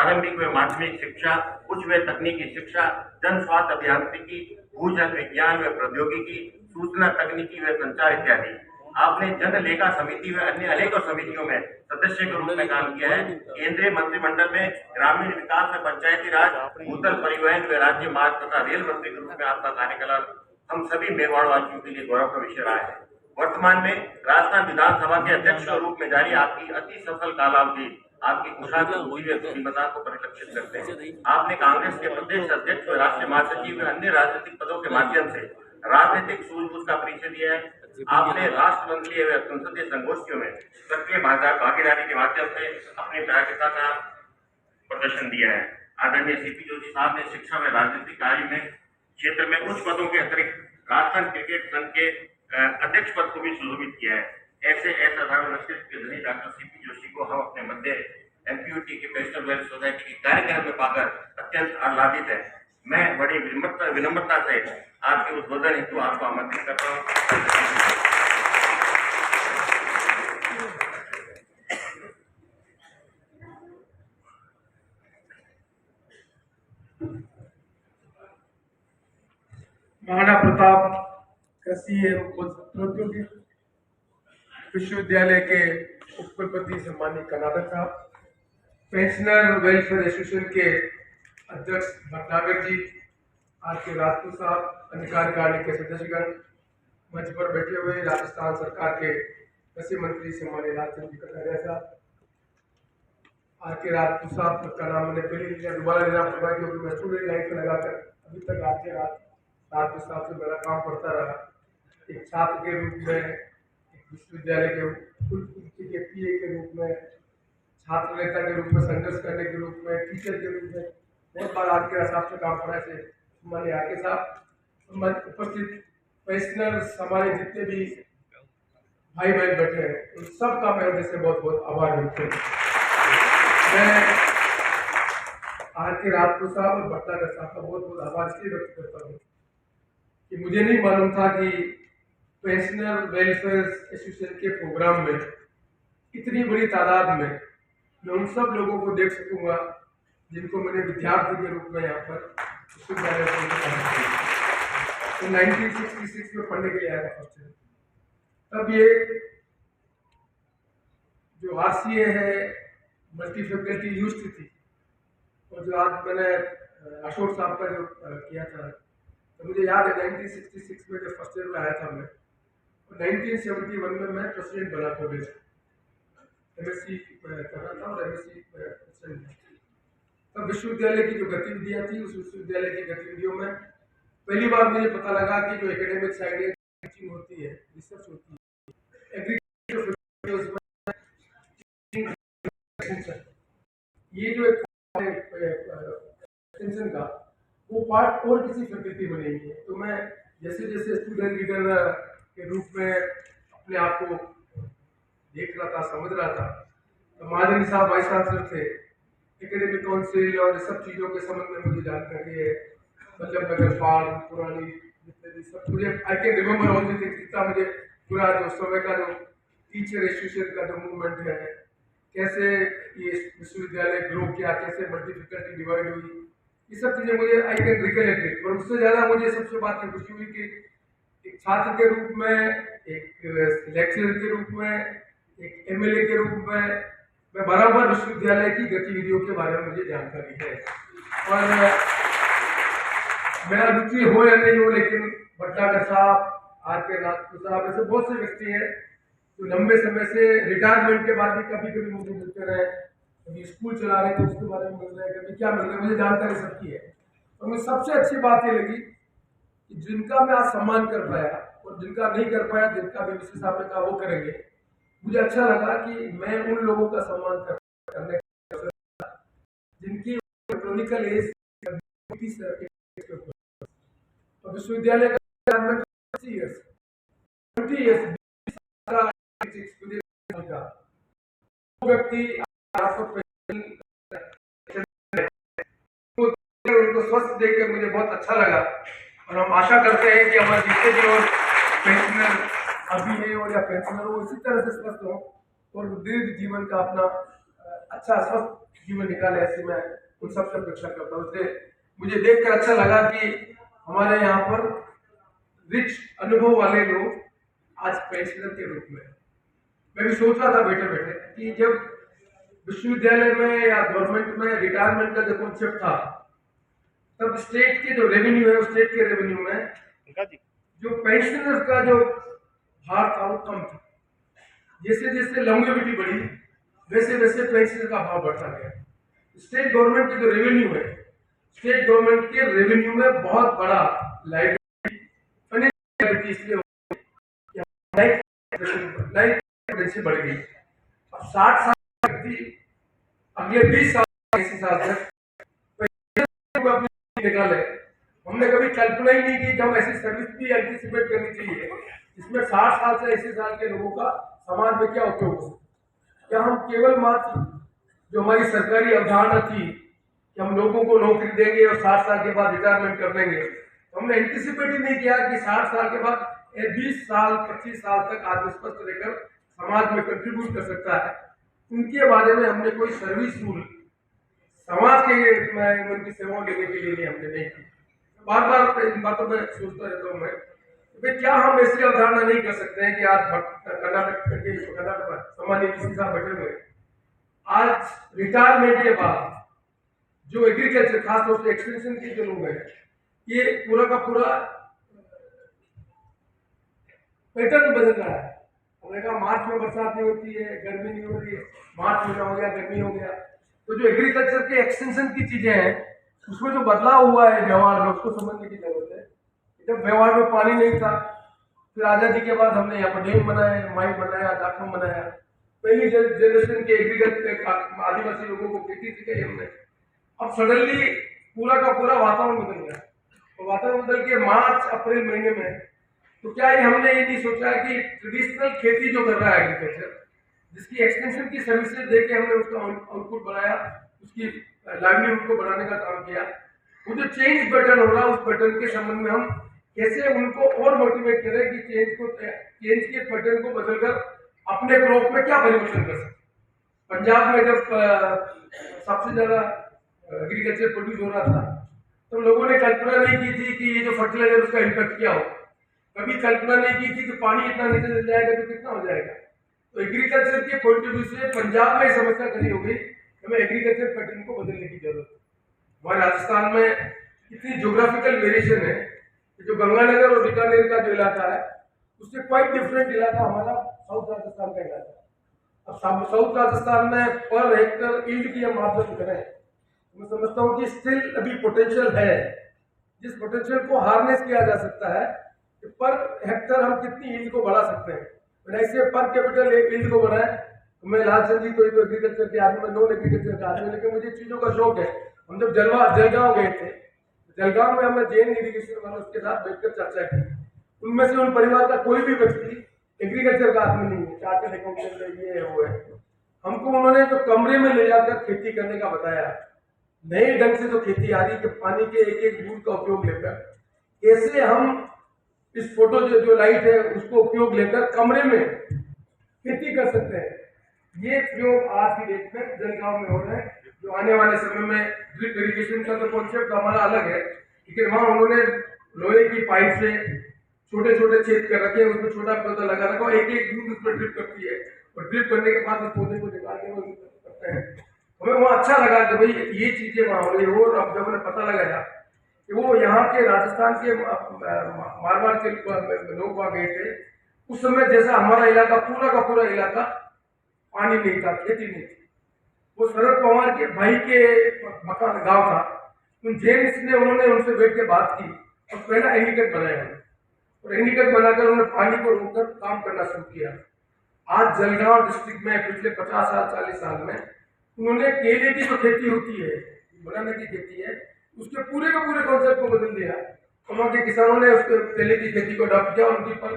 प्रारंभिक व माध्यमिक शिक्षा, उच्च व तकनीकी शिक्षा, जन स्वास्थ्य अभियांत्रिकी, भूजल विज्ञान व प्रौद्योगिकी, सूचना तकनीकी व संचार इत्यादि। आपने जन लेखा समिति व अन्य अनेकों समितियों में सदस्य के रूप में काम किया है। केंद्रीय मंत्रिमंडल में ग्रामीण विकास व पंचायती राज, भूतल परिवहन व राज्य मार्ग तथा रेल मंत्री के रूप में आपका कार्यकाल हम सभी मेवाड़वासियों के लिए गौरव का विषय रहा है। वर्तमान में राजस्थान विधानसभा के अध्यक्ष के रूप में जारी आपकी अति सफल कालावधि आपकी कुशल बुद्धिमत्ता को परिलक्षित करते हैं। आपने कांग्रेस के प्रदेश अध्यक्ष व राष्ट्रीय महासचिव व अन्य राजनीतिक पदों के माध्यम से राजनीतिक सूझबूझ का परिचय दिया है। आपने राष्ट्रमंडलीय व संसदीय संगोष्ठियों में सक्रिय भागीदारी के माध्यम से अपनी प्राज्ञता का प्रदर्शन दिया है। आदरणीय सीपी जोशी साहब ने शिक्षा व राजनीतिक कार्य में क्षेत्र में उच्च पदों के अतिरिक्त राजस्थान क्रिकेट संघ के अध्यक्ष पद को भी सुशोभित किया है। ऐसे असाधारण व्यक्तित्व के धनी डॉक्टर सीपी जोशी को हम अपने मध्य एमपीयूटी के पेस्टल वेलफेयर सोसाइटी के कार्यक्रम में पाकर अत्यंत आह्लादित है। मैं बड़ी विनम्रता से आपके उद्बोधन हेतु आपको आमंत्रित करता हूँ। महाराणा प्रताप कृषि एवं प्रौद्योगिकी विश्वविद्यालय के उपकुलपति सम्मानित कर्नाटक साहब, पेंशनर वेलफेयर एसोसिएशन के अध्यक्ष भटनागर जी, आर.के. राजपूत साहब, अन्य कार्यकारिणी के सदस्यगण, मंच पर बैठे हुए राजस्थान सरकार के कृषि मंत्री सम्मानित राजचंद्र जी कटारिया साहब, आर.के. राजपूत साहब का नाम मैंने पहले दोबारा लेना पड़ा क्योंकि मैं स्टूडेंट लाइन पर लगाकर अभी तक आर.के. राजपूत साहब से मेरा काम पड़ता रहा। एक छात्र के रूप में, विश्वविद्यालय के कुलपति के पीए के रूप में, छात्र नेता के रूप में, संघर्ष करने के रूप में, टीचर के रूप में बहुत बार आर.के. साहब से काम पड़ा है। हमारे आर.के. साहब उपस्थित पेंशनर्स, हमारे जितने भी भाई बहन बैठे हैं, उन सब का मैं हृदय से बहुत बहुत आभार व्यक्त करता हूँ। मैं आर.के. राजपूत साहब और भट्टागर साहब का बहुत बहुत आभार इसलिए व्यक्त करता हूँ कि मुझे नहीं मालूम था कि पेंशनर वेलफेयर एसोसिएशन के प्रोग्राम में इतनी बड़ी तादाद में मैं उन सब लोगों को देख सकूंगा जिनको मैंने विद्यार्थी के रूप में यहाँ पर विश्वविद्यालय तो 1966 में पढ़ने के लिए आया था। तब ये जो RCA है मल्टी फैकल्टी यूनिवर्सिटी थी, और जो आज मैंने अशोक साहब का जो किया था, तो मुझे याद है 1966 में जब फर्स्ट ईयर में आया था मैं, 1971 में मैं प्रेसिडेंट बना कॉलेज, MSc कर रहा था और MSc प्रेसिडेंट। तब विश्वविद्यालय की जो गतिविधियां थी, उस विश्वविद्यालय की गतिविधियों में पहली बार मुझे पता लगा कि जो एकेडमिक साइड है, टीचिंग होती है, रिसर्च होती है, एग्रीकल्चर, ये जो एक्सटेंशन का वो पार्ट और किसी फैकल्टी में नहीं है। तो मैं जैसे जैसे स्टूडेंट लीडर के रूप में अपने आप को देख रहा था, समझ रहा था, तो महाजनी साहब वाइस चांसलर थे, एकेडमिक काउंसिल और सब चीज़ों के संबंध में मुझे जानकारी है। मतलब नगर फार्म पुरानी जितने भी सब मुझे I can remember all the things. इतना मुझे पूरा जो समय का जो टीचर एसोसिएशन का जो मूवमेंट है, कैसे ये विश्वविद्यालय ग्रो किया, कैसे मल्टी फैकल्टी डिवाइड हुई, ये सब चीज़ें मुझे आई कैन रिकलेक्ट इट। और उससे ज़्यादा मुझे सबसे बात में खुशी हुई कि एक छात्र के रूप में, एक लेक्चरर के रूप में, एक MLA के रूप में मैं बराबर विश्वविद्यालय की गतिविधियों के बारे में मुझे जानकारी है। और मेरा रुचि हो या नहीं हो, लेकिन भट्टागर साहब, आर.के. राजपूत साहब, ऐसे बहुत से व्यक्ति हैं जो लंबे समय से रिटायरमेंट के बाद भी कभी कभी मुझे मिलते रहे, कभी स्कूल चला रहे थे उसके बारे में मिल रहे, कभी क्या मिल रहे, मुझे जानकारी सबकी है। और मुझे सबसे अच्छी बात ये लगी कि जिनका मैं आज सम्मान कर पाया और जिनका नहीं कर पाया, जिनका भी विशेष साहब ने कहा वो करेंगे, मुझे अच्छा लगा कि मैं उन लोगों का सम्मान करने जिनकी क्रोनिकल एज और विश्वविद्यालय का 20 इयर्स व्यक्ति उनको स्वस्थ देखकर मुझे बहुत अच्छा लगा। और हम आशा करते हैं कि हमारे जितने भी और पेंशनर अभी है और या पेंशनर हो इसी तरह से स्वस्थ हो और दीर्घ जीवन का अपना अच्छा स्वस्थ जीवन निकाले, ऐसी मैं उन सबसे अपेक्षा करता हूँ। इसलिए मुझे देखकर अच्छा लगा कि हमारे यहाँ पर रिच अनुभव वाले लोग आज पेंशनर के रूप में, मैं भी सोच रहा था बैठे बैठे कि जब विश्वविद्यालय में या गवर्नमेंट में रिटायरमेंट का जो कॉन्सेप्ट था, तब स्टेट के जो रेवेन्यू है, उस स्टेट के रेवेन्यू में जो पेंशनर्स का जो भार था वो कम था। जैसे जैसे लॉन्गेविटी बढ़ी, वैसे वैसे पेंशन का भाव बढ़ता गया। स्टेट गवर्नमेंट के जो रेवेन्यू है, स्टेट गवर्नमेंट के रेवेन्यू में बहुत बड़ा लाइबिलिटी इसलिए लाइफ एक्सपेक्टेंसी बढ़ गई। अब 60 साल व्यक्ति अगले 20 साल 80 साल तक निकाले। हमने कभी कल्पना ही नहीं की कि हम ऐसी सर्विस भी एंटिसिपेट करनी चाहिए जिसमें 60 साल से 80 साल के लोगों का समाज में क्या उपयोग हो। क्या हम केवल मात्र जो हमारी सरकारी अवधारणा थी कि हम लोगों को नौकरी देंगे और 60 साल के बाद रिटायरमेंट कर देंगे, तो हमने एंटिसिपेट ही नहीं किया कि 60 साल के बाद 20 साल 25 साल तक आदमी स्वस्थ रहकर समाज में कंट्रीब्यूट कर सकता है। उनके बारे में हमने कोई सर्विस रूल समाज के उनकी सेवाओं लेने के लिए हमने नहीं की। बार बार इन बातों में सोचता रहता हूँ मैं, भाई क्या हम ऐसी अवधारणा नहीं कर सकते हैं कि आज कर्नाटक सामान्य किसी साहब बैठे हुए, आज रिटायरमेंट के बाद जो एग्रीकल्चर खासतौर से एक्सटेंशन के जो लोग हैं, ये पूरा का पूरा पैटर्न बदल रहा है। हमने कहा मार्च में बरसात नहीं होती है, गर्मी नहीं हो रही है, मार्च महीना हो गया, गर्मी हो गया, तो जो एग्रीकल्चर के एक्सटेंशन की चीजें हैं उसमें जो बदलाव हुआ है व्यवहार में, उसको समझने की जरूरत है। जब व्यवहार में पानी नहीं था, फिर आजादी के बाद हमने यहाँ पर डैम बनाया, माइक बनाया, दाखम बनाया, पहली जनरेशन के एग्रीकल्चर आदिवासी लोगों को खेती सिखाई हमने। अब सडनली पूरा का पूरा वातावरण बदल गया, तो वातावरण बदल के मार्च अप्रैल महीने में, तो क्या ये हमने ये नहीं सोचा कि ट्रेडिशनल खेती जो कर रहा है एग्रीकल्चर, जिसकी एक्सटेंशन की सर्विसेज देके हमने उसका आउटपुट बढ़ाया, उसकी लाइवलीहुड को बढ़ाने का काम किया, वो जो चेंज पैटर्न हो रहा है उस पैटर्न के संबंध में हम कैसे उनको और मोटिवेट करें कि चेंज के पैटर्न को बदलकर अपने क्रॉप में क्या परिवर्तन कर सकते। पंजाब में जब सबसे ज्यादा एग्रीकल्चर प्रोड्यूस हो रहा था, तो लोगों ने कल्पना नहीं की थी कि ये जो फर्टिलाइजर उसका इम्पैक्ट क्या हो। कभी कल्पना नहीं की थी कि पानी इतना नीचे चल जाएगा तो कितना हो जाएगा। तो एग्रीकल्चर के पॉइंट ऑफ व्यू से पंजाब में समस्या खड़ी हो गई, हमें एग्रीकल्चर पैटर्न को बदलने की जरूरत है। हमारे राजस्थान में इतनी ज्योग्राफिकल वेरिएशन है कि जो गंगानगर और बीकानेर का जो इलाका है, उससे क्वाइट डिफरेंट इलाका हमारा साउथ राजस्थान का इलाका है। अब साउथ राजस्थान में पर हेक्टर यील्ड की हम मापदंड करें, मैं समझता हूँ कि स्टिल अभी पोटेंशियल है, जिस पोटेंशियल को हार्नेस किया जा सकता है कि पर हेक्टर हम कितनी यील्ड को बढ़ा सकते हैं। ऐसे पर कैपिटल यील्ड को बढ़ाए, तो मैं लालचंद जी तो एग्रीकल्चर के आदमी, में नॉन एग्रीकल्चर के आदमी, लेकिन मुझे चीजों का शौक है। हम जब जलगांव गए थे, जलगांव में हमने जैन इरिगेशन वालों के साथ बैठकर चर्चा की। उनमें से उन परिवार का कोई भी व्यक्ति एग्रीकल्चर का आदमी नहीं है, चार्टर्ड अकाउंटेंट ये है वो है। हमको उन्होंने जो कमरे में ले जाकर खेती करने का बताया, नए ढंग से जो खेती आ रही है कि पानी के एक एक बूंद का उपयोग लेकर कैसे हम इस फोटो जो लाइट है उसको उपयोग लेकर कमरे में खेती कर सकते हैं। ये प्रयोग आज की डेट में जलगांव में हो रहा है। जो आने वाले समय में ड्रिप इरिगेशन का तो कॉन्सेप्ट हमारा अलग है, लेकिन वहां उन्होंने लोहे की पाइप से छोटे छोटे छेद कर रखे, उसमें छोटा पौधा लगा रखा, एक एक बूंद उसमें ड्रिप करती है और ड्रिप करने के बाद उस पौधे को निकाल के वो करते हैं। हमें वहाँ अच्छा लगा कि भाई ये चीजें वहां हो रही हो। और अब जब हमें पता लगा कि वो यहाँ के राजस्थान के मारवाड़ के लोग वहां गए थे, उस समय जैसा हमारा इलाका पूरा का पूरा इलाका पानी नहीं था, खेती नहीं थी। वो शरद पवार के भाई के मकान गांव था, उन जेम्स ने उन्होंने उनसे बैठ के बात की और पहला एनीकट बनाया और एनीकट बनाकर उन्होंने पानी को रोककर काम करना शुरू किया। आज जलगांव डिस्ट्रिक्ट में पिछले 50 साल 40 साल में उन्होंने केले की जो खेती होती है, बनाने की खेती है, उसके पूरे का पूरे कॉन्सेप्ट को बदल दिया। वहाँ के किसानों ने उसके केले की खेती को अडॉप्ट किया, उनकी पर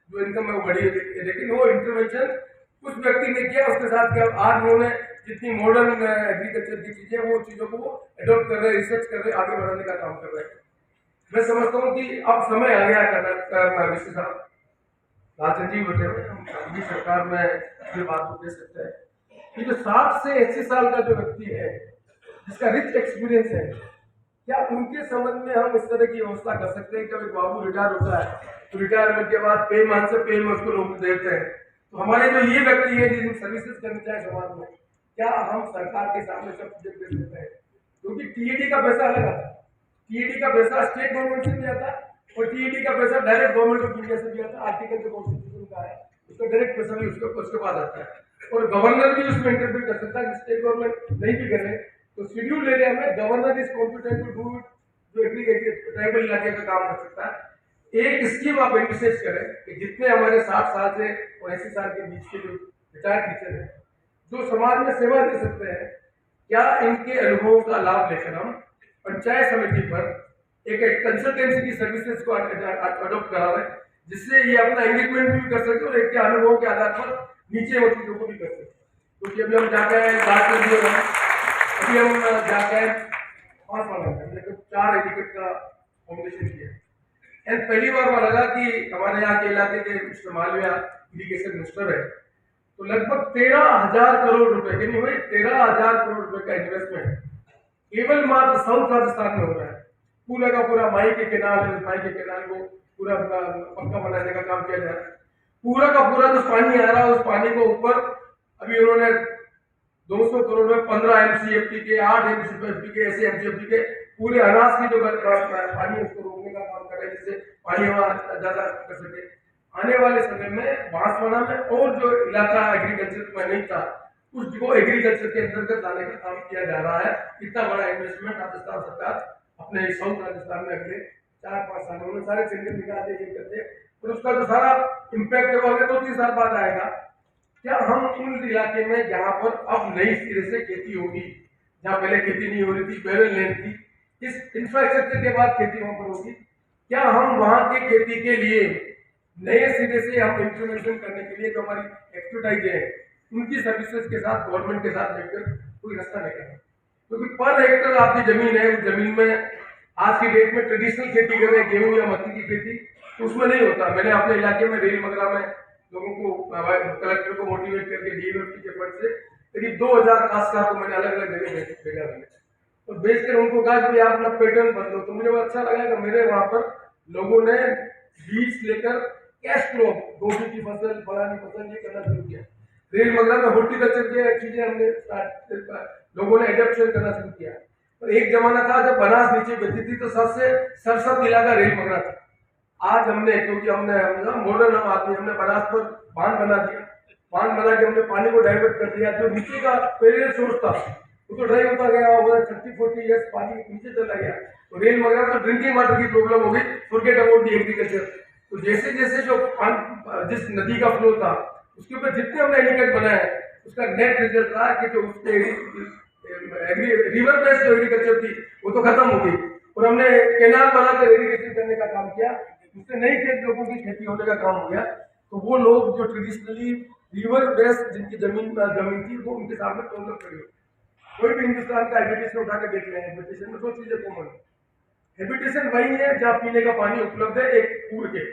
जो इनकम है वो बढ़ी है। लेकिन वो इंटरवेंशन उस व्यक्ति ने किया, उसके साथ क्या आज उन्होंने जितनी मॉडर्न एग्रीकल्चर की चीजें वो चीजों को एडॉप्ट कर रहे, रिसर्च कर रहे, आगे बढ़ाने का काम कर रहे हैं। मैं समझता हूँ कि अब समय आ गया विश्व साहब लालचंद जी बैठे हुए, हम सरकार में ये बात को कह सकते हैं कि जो 60 से 80 साल का जो व्यक्ति है, जिसका रिच एक्सपीरियंस है, क्या उनके समझ में हम इस तरह की व्यवस्था कर सकते हैं कि जब एक बाबू रिटायर होता है तो रिटायरमेंट के बाद पे में उसको लोग देते हैं, तो हमारे जो ये व्यक्ति है जिन सर्विसेज करनी चाहिए समाज में, क्या हम सरकार के सामने सब प्रोजेक्ट दे सकते हैं? क्योंकि टीईडी का पैसा अलग आता है, टीईडी का पैसा स्टेट गवर्नमेंट से भी आता है और टीईडी का पैसा डायरेक्ट गवर्नमेंट ऑफ इंडिया से भी आता है। आर्टिकल जो कॉन्स्टिट्यूशन का है उसका डायरेक्ट पैसा भी उसके बाद आता है और गवर्नर भी उसमें इंटरव्यू कर सकता है। स्टेट गवर्नमेंट नहीं भी करे तो शेड्यूल एरिया में governor is competent to do जो ट्राइबल इलाके का काम कर सकता है। एक स्कीम आप इंडिसेज करें कि जितने हमारे 60 साल से और 80 साल के बीच के जो रिटायर्ड टीचर हैं जो समाज में सेवा दे सकते हैं, क्या इनके अनुभवों का लाभ लेकर हम पंचायत समिति पर एक कंसल्टेंसी की सर्विसेज को अडॉप्ट करावें, जिससे ये अपना एंगेजमेंट भी कर सके और इनके अनुभवों के आधार पर नीचे वो चीजों को भी कर सके। क्योंकि अभी हम जाकर बात कर दिए, अभी हम जाकर 5 वाला मतलब 4 एडिकेट का फाउंडेशन किया एंड पहली बार वहां लगा कि हमारे यहाँ के इलाके के मिस्टर मालविया इरिगेशन मिनिस्टर है, तो लगभग 13,000 करोड़ रुपए के नहीं भाई 13,000 करोड़ रुपए का इन्वेस्टमेंट केवल मात्र साउथ राजस्थान में हो रहा है। पूरा का पूरा माई के केनाल है, उस माई के केनाल को पूरा पक्का बनाने का काम किया जा रहा है। पूरा का पूरा जो पानी आ रहा है उस पानी को ऊपर अभी उन्होंने 200 करोड़ में 15 एमसीएफटी के 8 एमसीएफटी के ऐसे एमसीएफटी के पूरे अनाज की जो पानी उसको रोकने का काम कर रहे हैं, जिससे पानी वहां ज्यादा कर सके। आने वाले समय में बांसवाड़ा में और जो इलाका एग्रीकल्चर में नहीं था उसको एग्रीकल्चर के अंतर्गत लाने का काम किया जा रहा है। इतना बड़ा इन्वेस्टमेंट राजस्थान सरकार अपने साउथ राजस्थान में अगले 4-5 सालों में सारे टेंडर निकाल देंगे करते और उसका जो सारा इम्पैक्ट है वो अगले 2-3 साल बाद आएगा। क्या हम उन इलाके में जहां पर अब नई सिरे से खेती होगी, जहां पहले खेती नहीं हो रही थी, बैरल लैंड थी, इस इंफ्रास्ट्रक्चर के बाद खेती वहां पर होगी, क्या हम वहां की खेती के लिए नए सिरे से हम इंप्लीमेंटेशन करने के लिए जो हमारी एक्सपर्टाइज है उनकी सर्विसेज के साथ गवर्नमेंट के साथ मिलकर कोई रास्ता निकालें? क्योंकि पर हेक्टर आपकी जमीन है, उस जमीन में आज की डेट में ट्रेडिशनल खेती कर रहे हैं, गेहूं या मक्की की खेती, तो उसमें नहीं होता। मैंने अपने इलाके में रेल मगरा में लोगों को कलेक्टर को मोटिवेट करके डीएमएफटी के फंड से करीब 2000 काश्तकार को मैंने अलग अलग जगह भेजा मैंने और बेचकर उनको कहा कि आप अपना पैटर्न बदलो। तो मुझे अच्छा लगा कि मेरे वहां पर लोगों ने बीज लेकर कैश क्रॉप, गोभी की फसल, फलानी फसल ये करना शुरू किया। रेल मगरा में हॉर्टिकल्चर की चीजें हमने लोगों ने एडॉप्शन करना शुरू किया। तो एक जमाना था जब बनास नीचे बची थी तो सबसे सरसत इलाका रेल मगरा था। आज हमने, क्योंकि हमने मॉडर्न आदमी, हमने बनास पर बांध बना दिया, बांध बना के हमने पानी को डाइवर्ट कर दिया। जो नीचे का पेरियल सोर्स था वो तो ड्राई होता गया, वो 30-40 ईयर्स पानी नीचे चला गया। तो रेल मगरा तो ड्रिंकिंग वाटर की प्रॉब्लम हो गई, फॉरगेट अबाउट दी एग्रीकल्चर। तो जैसे जैसे जो जिस नदी का फ्लो था उसके ऊपर जितने हमने एलिकेट बनाए उसका नेट रिजल्ट रहा कि जो उसके रिवर बेस्ड जो एग्रीकल्चर थी वो तो खत्म हो गई और हमने केनाल बनाकर इरिगेशन करने का काम किया, उससे नई खेत लोगों की खेती होने का काम हो गया। तो वो लोग जो ट्रेडिशनली रिवर बेस्ड जिनकी जमीन थी वो उनके सामने प्रॉब्लम खड़ी हो। कोई भी हिंदुस्तान का हैबिटेशन उठा के देख लें, हैबिटेशन में 2 चीजें कॉमन है। हैबिटेशन वही है जहाँ पीने का पानी उपलब्ध है, एक कूड़ के